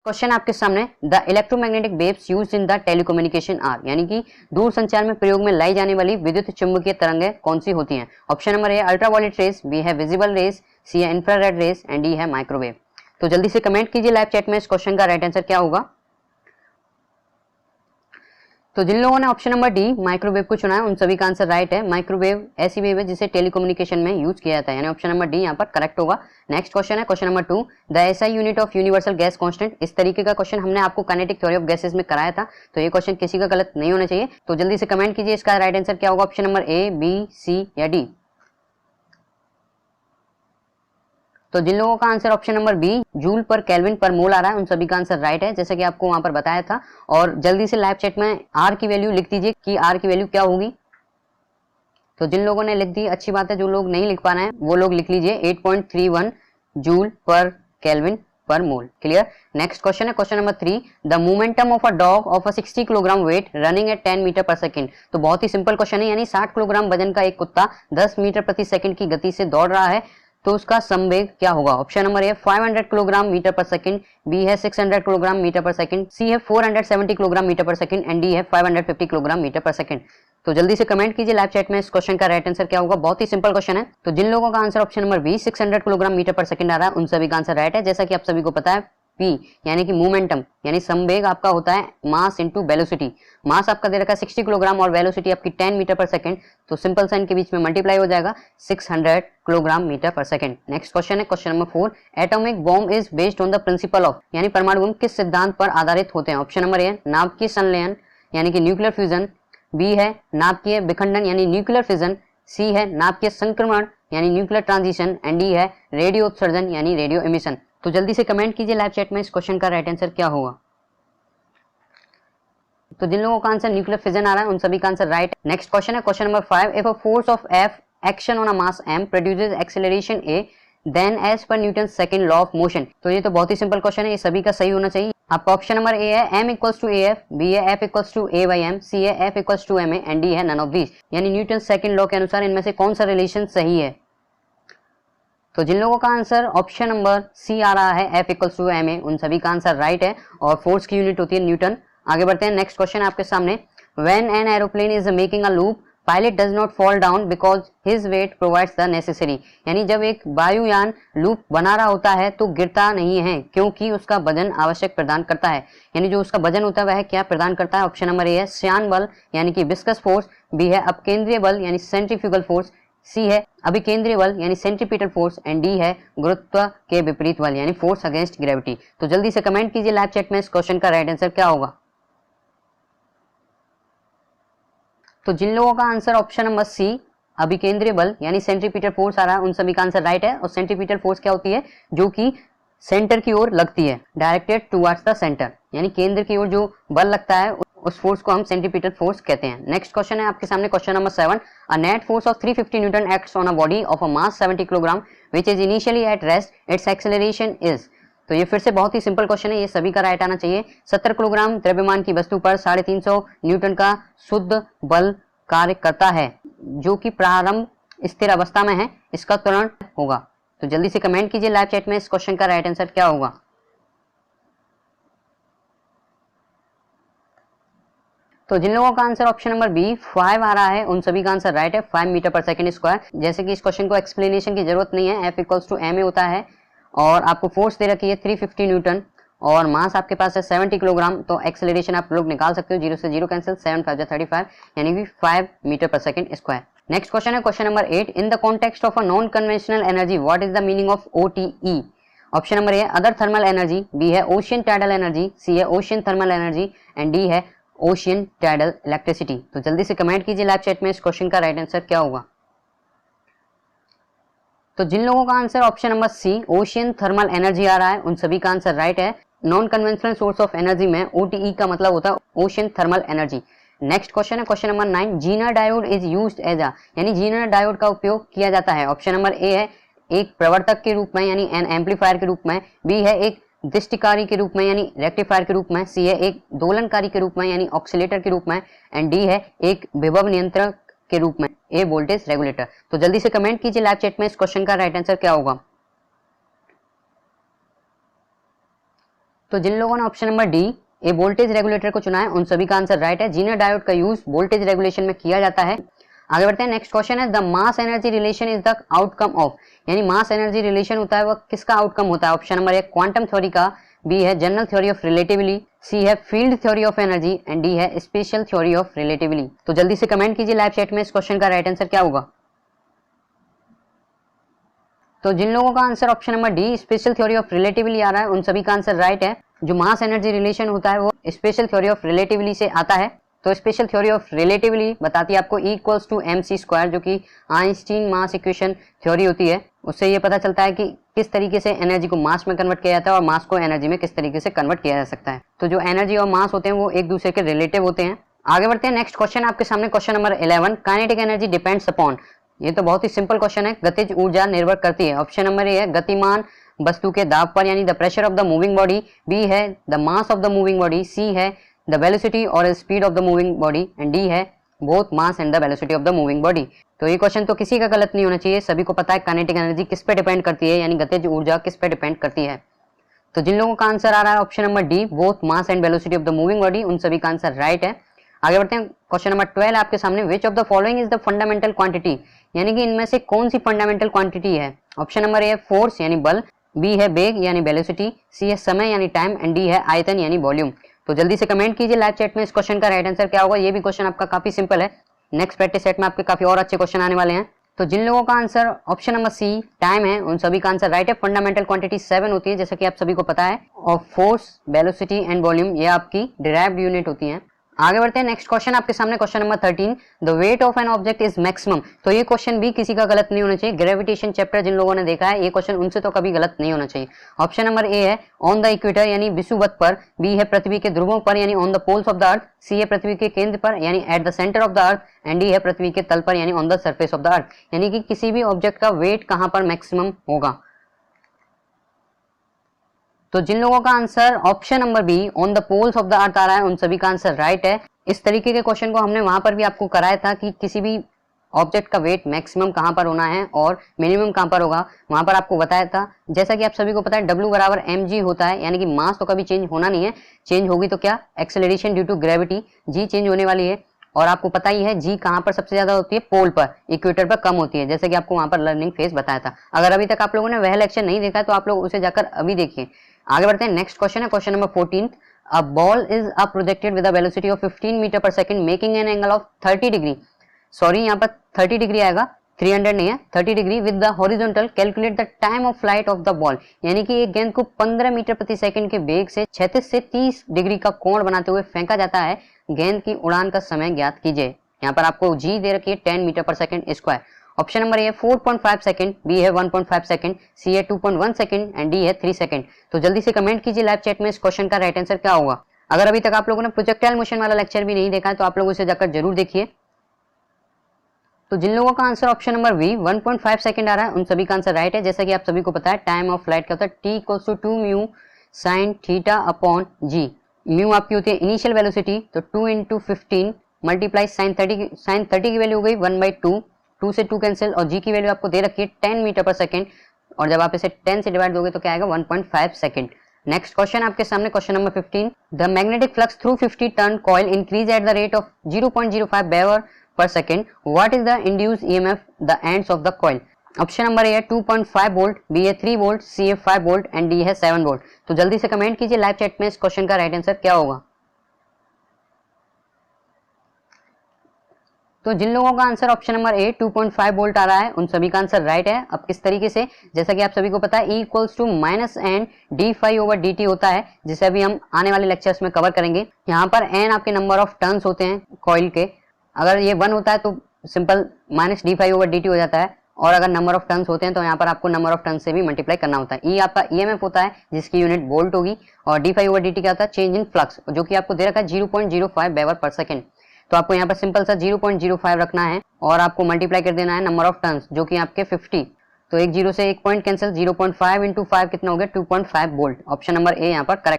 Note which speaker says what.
Speaker 1: Question आपके सामने, the electromagnetic waves used in the telecommunication are, यानी कि दूर संचार में प्रयोग में लाई जाने वाली विद्युत चुंबकीय तरंगें कौन सी होती हैं? Option number A ultraviolet rays, B है विजिबल रेस, सी है इंफ्रारेड रेस एंड डी है माइक्रोवेव। तो जल्दी से कमेंट कीजिए लाइव चैट में इस क्वेश्चन का राइट आंसर क्या होगा। तो जिन लोगों ने ऑप्शन नंबर डी माइक्रोवेव को चुना है उन सभी का आंसर राइट है। माइक्रोवेव ऐसी वेव है जिसे टेलीकम्युनिकेशन में यूज किया जाता है, यानी ऑप्शन नंबर डी यहाँ पर करेक्ट होगा। नेक्स्ट क्वेश्चन है question number 2, the SI unit of universal gas constant. इस तरीके का क्वेश्चन हमने आपको काइनेटिक थ्योरी ऑफ गैसेस में कराया था, तो ये क्वेश्चन किसी का गलत नहीं होना चाहिए। तो जल्दी से कमेंट कीजिए इसका राइट आंसर क्या होगा, option number A, B, C या डी। तो जिन लोगों का answer option number B joule per kelvin per mole आ रहा है उन सभी का आंसर राइट है, जैसे कि आपको वहां पर बताया था। और जल्दी से लाइव चैट में आर की वैल्यू लिख दीजिए कि आर की वैल्यू क्या होगी। तो जिन लोगों ने लिख दी अच्छी बात है, जो लोग नहीं लिख पा रहे हैं वो लोग लिख लीजिए 8.31 joule per kelvin per mole. Clear. Next question है question number 3, the momentum of a dog of a 60 kilogram weight running at 10 metre per second. तो बहुत ही सिंपल क्वेश्चन है, यानी 60 किलोग्राम वजन का एक कुत्ता 10 मीटर प्रति सेकंड की गति से दौड़ रहा है, तो उसका संवेग क्या होगा। Option number A 500 kilogram metre per second, B है 600 kilogram metre per second, C है 470 kilogram metre per second and D है 550 किलोग्राम मीटर पर सेकंड। तो जल्दी से कमेंट कीजिए लाइव चैट में इस क्वेश्चन का राइट आंसर क्या होगा। बहुत ही सिंपल क्वेश्चन है। तो जिन लोगों का answer option number B 600 kilogram metre per second आ रहा है उन सभी का आंसर राइट है। जैसा कि आप सभी को पता है पी यानी कि मोमेंटम यानी संवेग आपका होता है मास इनटू वेलोसिटी। मास आपका दे रखा है 60 किलोग्राम और वेलोसिटी आपकी 10 मीटर पर सेकंड, तो सिंपल साइन के बीच में मल्टीप्लाई हो जाएगा 600 kilogram metre per second. Next question है question number 4, atomic bomb is based on the principle of, यानी परमाणु बम किस सिद्धांत पर आधारित होते हैं। ऑप्शन नंबर ए नाभिकीय संलयन यानी कि न्यूक्लियर फ्यूजन, बी है नाभिकीय विखंडन यानी न्यूक्लियर फिजन, सी है नाभिकीय संक्रमण यानी न्यूक्लियर ट्रांजिशन एंड डी है रेडियो उत्सर्जन यानी रेडियो एमिशन। तो जल्दी से कमेंट कीजिए लाइव चैट में इस क्वेश्चन का राइट आंसर क्या होगा। तो जिन लोगों का आंसर न्यूक्लियर फिजन आ रहा है उन सभी का आंसर राइट। नेक्स्ट क्वेश्चन है question number 5, if a force of F action on a mass m produces acceleration a then as per Newton second law of motion. तो ये तो बहुत ही सिंपल क्वेश्चन है, ये सभी का सही होना चाहिए। आपका ऑप्शन नंबर ए है m equals to af, B है f equals to a by m, C है f equals to ma and D है नन ऑफ दीज, यानी न्यूटन सेकंड लॉ के अनुसार इनमें से कौन सा रिलेशन सही है। तो जिन लोगों का आंसर ऑप्शन नंबर सी आ रहा है f इक्वल्स टू ma उन सभी का आंसर राइट है और फोर्स की यूनिट होती है न्यूटन। आगे बढ़ते हैं। नेक्स्ट क्वेश्चन आपके सामने, when an aeroplane is making a loop pilot does not fall down because his weight provides the necessary, यानी जब एक वायुयान लूप बना रहा होता है तो गिरता नहीं है क्योंकि उसका वजन आवश्यक प्रदान करता है, यानी जो उसका वजन होता है वह क्या प्रदान करता है। ऑप्शन नंबर ए है श्यान बल यानी कि विस्कस फोर्स, बी है अपकेंद्रीय बल यानी सेंट्रीफ्यूगल फोर्स, सी है अभिकेंद्रीय बल यानी सेंट्रीपिटल फोर्स एंड डी है गुरुत्व के विपरीत बल यानी फोर्स अगेंस्ट ग्रेविटी। तो जल्दी से कमेंट कीजिए लाइव चैट में इस क्वेश्चन का राइट आंसर क्या होगा। तो जिन लोगों का आंसर ऑप्शन नंबर सी अभिकेंद्रीय बल यानी सेंट्रीपिटल फोर्स आ रहा है उन सभी का आंसर राइट है। और सेंट्रीपिटल फोर्स क्या होती है, जो कि सेंटर की ओर लगती है, डायरेक्टेड टुवर्ड्स द सेंटर, यानी केंद्र की ओर जो बल लगता है उस फोर्स को हम सेंट्रीपिटल फोर्स कहते हैं। नेक्स्ट क्वेश्चन है आपके सामने question number 7, a net force of 350 Newton acts on a body of a mass 70 kilogram which is initially at rest, it's acceleration is. तो ये फिर से बहुत ही सिंपल क्वेश्चन है, ये सभी का राइट आना चाहिए। 70 किलोग्राम द्रव्यमान की वस्तु पर 350 न्यूटन का शुद्ध बल कार्य करता है जो कि प्रारंभ स्थिर अवस्था में है, इसका त्वरण होगा। तो जल्दी से कमेंट कीजिए लाइव चैट में इस क्वेश्चन का राइट आंसर क्या होगा। तो जिन लोगों का आंसर ऑप्शन नंबर बी 5 आ रहा है उन सभी का आंसर राइट है, 5 मीटर पर सेकंड स्क्वायर। जैसे कि इस क्वेश्चन को एक्सप्लेनेशन की जरूरत नहीं है, F इक्वल्स टू ma होता है और आपको फोर्स दे रखी है 350 न्यूटन और मास आपके पास है 70 किलोग्राम, तो एक्सेलरेशन आप लोग निकाल सकते हो, 0 से 0 कैंसिल, 7 5 35 यानी कि 5 metre per second square. Next question है question number 8, in the context of a non conventional energy what is the meaning of OTE। Option number A other thermal energy, B है ओशियन टाइडल एनर्जी, सी है ocean thermal energy and D है ocean tidal electricity. तो जल्दी से comment कीजिए live chat में इस question का राइट आंसर क्या होगा। तो जिन लोगों का answer option number C ocean thermal energy आ रहा है उन सभी का आंसर राइट है। Non conventional source of energy में OTE का मतलब होता है ocean thermal energy. Next question है question number 9, zener diode is used as a, यानी जीनर डायोड का उपयोग किया जाता है। ऑप्शन नंबर ए है एक प्रवर्तक के रूप में यानी एन एम्पलीफायर के रूप में, बी है एक दृष्टिकारी के रूप में यानी रेक्टिफायर के रूप में, सी है एक दोलनकारी के रूप में यानी ऑक्सीलेटर के रूप में एंड डी है एक विभव नियंत्रक के रूप में, ए वोल्टेज रेगुलेटर। तो जल्दी से कमेंट कीजिए लाइव चैट में इस क्वेश्चन का राइट आंसर क्या होगा। तो जिन लोगों ने option number D A voltage regulator को चुना है उन सभी का आंसर राइट है। जीनर डायोड का यूज वोल्टेज रेगुलेशन में किया जाता है। आगे बढ़ते हैं, नेक्स्ट क्वेश्चन है the mass energy relation is the outcome of, यानी मास एनर्जी रिलेशन होता है वह किसका आउटकम होता है। ऑप्शन नंबर ए क्वांटम थ्योरी का, बी है जनरल थ्योरी ऑफ रिलेटिविटी, सी है field theory of energy and D है स्पेशल थ्योरी ऑफ रिलेटिविटी। तो जल्दी से कमेंट कीजिए लाइव चैट में इस क्वेश्चन का राइट आंसर क्या होगा। तो जिन लोगों का answer option number D special theory of relativity आ रहा है उन सभी का आंसर राइट है। जो मास एनर्जी रिलेशन होता है वो स्पेशल थ्योरी ऑफ रिलेटिविटी से आता है। तो स्पेशल थ्योरी ऑफ रिलेटिविटी बताती है आपको E इक्वल्स टू mc², जो कि आइंस्टीन मास इक्वेशन थ्योरी होती है। उससे ये पता चलता है कि किस तरीके से एनर्जी को मास में कन्वर्ट किया जाता है और मास को एनर्जी में किस तरीके से कन्वर्ट किया जा सकता है। तो जो एनर्जी और मास होते हैं वो एक दूसरे के रिलेटिव होते हैं। आगे बढ़ते हैं, नेक्स्ट क्वेश्चन आपके सामने question number 11, kinetic energy depends upon. ये तो बहुत ही सिंपल क्वेश्चन है, गतिज ऊर्जा निर्भर करती है। ऑप्शन नंबर ए है गतिमान वस्तु के दाब पर, यानी the pressure of the moving body, B है the mass of the moving body, C है द वेलोसिटी और speed of the moving body and D है both mass and the velocity of the moving body. तो ये question तो किसी का गलत नहीं होना चाहिए, सभी को पता है काइनेटिक एनर्जी किस पे डिपेंड करती है, यानी गतिज ऊर्जा किस पे डिपेंड करती है। तो जिन लोगों का आंसर आ रहा है option number D both mass and velocity of the moving body, उन सभी का आंसर राइट है। आगे बढ़ते हैं, क्वेश्चन नंबर 12 आपके सामने, which of the following is the fundamental quantity, यानी कि इनमें से कौन सी फंडामेंटल क्वांटिटी है। ऑप्शन नंबर ए है फोर्स यानी बल, बी है वेग यानी वेलोसिटी, सी है समय यानी टाइम एंड डी है आयतन यानी वॉल्यूम। तो जल्दी से कमेंट कीजिए लाइव चैट में इस क्वेश्चन का राइट आंसर क्या होगा। ये भी क्वेश्चन आपका काफी सिंपल है, नेक्स्ट प्रैक्टिस सेट में आपके काफी और अच्छे क्वेश्चन आने वाले हैं। तो जिन लोगों का answer option number C time है उन सभी का आंसर राइट है। फंडामेंटल क्वांटिटी 7 होती है जैसा कि आप सभी को पता है, और फोर्स, वेलोसिटी एंड वॉल्यूम ये आपकी डिराइव्ड यूनिट होती हैं। आगे बढ़ते हैं, नेक्स्ट क्वेश्चन आपके सामने question number 13, the weight of an object is maximum. तो ये क्वेश्चन भी किसी का गलत नहीं होना चाहिए। ग्रेविटेशन चैप्टर जिन लोगों ने देखा है ये क्वेश्चन उनसे तो कभी गलत नहीं होना चाहिए। ऑप्शन नंबर ए है ऑन द इक्वेटर यानी विषुवत पर, बी है पृथ्वी के ध्रुवों पर यानी on the poles of the earth, C है पृथ्वी के केंद्र पर यानी at the centre of the earth and D है पृथ्वी के तल पर यानी on the surface of the earth, यानी कि किसी भी ऑब्जेक्ट का वेट कहां पर मैक्सिमम होगा। तो जिन लोगों का answer option number B on the poles of the earth आ रहा है उन सभी का आंसर राइट है। इस तरीके के क्वेश्चन को हमने वहां पर भी आपको कराया था कि किसी भी ऑब्जेक्ट का वेट मैक्सिमम कहां पर होना है और मिनिमम कहां पर होगा, वहां पर आपको बताया था। जैसा कि आप सभी को पता है W बराबर mg होता है, यानी कि मास तो कभी चेंज होना नहीं है, चेंज होगी तो क्या acceleration due to gravity, g change होने वाली है। और आपको पता ही है g कहां पर सबसे ज्यादा होती है, पोल पर, इक्वेटर पर कम होती है, जैसे कि आपको वहां पर लर्निंग फेज बताया था। अगर अभी तक आप लोगों ने वह लेक्चर नहीं देखा तो आप लोग उसे जाकर अभी देखिए। आगे बढ़ते हैं, नेक्स्ट क्वेश्चन है question number 14, a ball is projected with a velocity of 15 metre per second making an angle of 30 degree, sorry यहाँ पर 30 डिग्री आएगा, 300 नहीं है, 30 degree with the horizontal, calculate the time of flight of the ball, यानी कि एक गेंद को 15 मीटर प्रति सेकंड के वेग से 36 से 30 डिग्री का कोण बनाते हुए फेंका जाता है, गेंद की उड़ान का समय ज्ञात कीजिए। यहाँ पर आपको जी दे रखी है 10 metre per second square. Option number A 4.5 second, B है 1.5 सेकंड, सी है 2.1 सेकंड एंड डी है 3 सेकंड। तो जल्दी से कमेंट कीजिए लाइव चैट में इस क्वेश्चन का राइट आंसर क्या होगा। अगर अभी तक आप लोगों ने प्रोजेक्टाइल मोशन वाला लेक्चर भी नहीं देखा है तो आप लोग उसे जाकर जरूर देखिए। तो जिन लोगों का answer option number B 1.5 second आ रहा है उन सभी का आंसर राइट है। जैसा कि आप सभी को पता है टाइम ऑफ फ्लाइट क्या होता है, t equals to 2 mu sine theta upon g. Mu आपकी होती है इनिशियल वेलोसिटी, तो 2 इंटू 15 मल्टीप्लाई साइन 30 की वैल्यू हो गई 1/2, 2 से 2 कैंसिल, और जी की वैल्यू आपको दे रखी है 10 मीटर पर सेकंड, और जब आप इसे 10 से डिवाइड दोगे तो क्या आएगा 1.5 सेकंड। नेक्स्ट क्वेश्चन आपके सामने question number 15, the magnetic flux through 50 turn coil increase at the rate of 0.05 weber पर second, what is the induced EMF the ends of the coil. Option number A है 2.5 volt, B है 3 volt, सी है 5 volt and D है 7 volt. तो जल्दी से comment कीजिए live chat में इस क्वेश्चन का राइट आंसर क्या होगा। तो जिन लोगों का answer option number A 2.5 volt आ रहा है उन सभी का आंसर राइट है। अब किस तरीके से, जैसा कि आप सभी को पता है E equals to minus n d phi over d t होता है, जिसे अभी हम आने वाले लेक्चर्स में कवर करेंगे। यहाँ पर एन आपके नंबर ऑफ टर्न्स होते हैं कॉइल के, अगर ये 1 होता है तो simple minus d phi over d t हो जाता है, और अगर नंबर ऑफ टर्न्स होते हैं तो यहाँ पर आपको नंबर ऑफ टर्न्स से भी मल्टीप्लाई करना होता है। ई आपका ईएमएफ होता है जिसकी यूनिट वोल्ट होगी, और d phi over d t क्या होता है, चेंज इन फ्लक्स, जो कि आपको दे रखा है 0.05 वेबर पर सेकंड। तो आपको यहाँ पर सिंपल सा 0.05 रखना है और आपको मल्टीप्लाई कर देना है नंबर ऑफ टर्न्स जो कि आपके 50। तो एक जीरो से एक पॉइंट कैंसिल, 0.5 इंटू 5 कितना हो गया 2.5 वोल्ट। ऑप्शन नंबर ए यहाँ पर करेक्ट।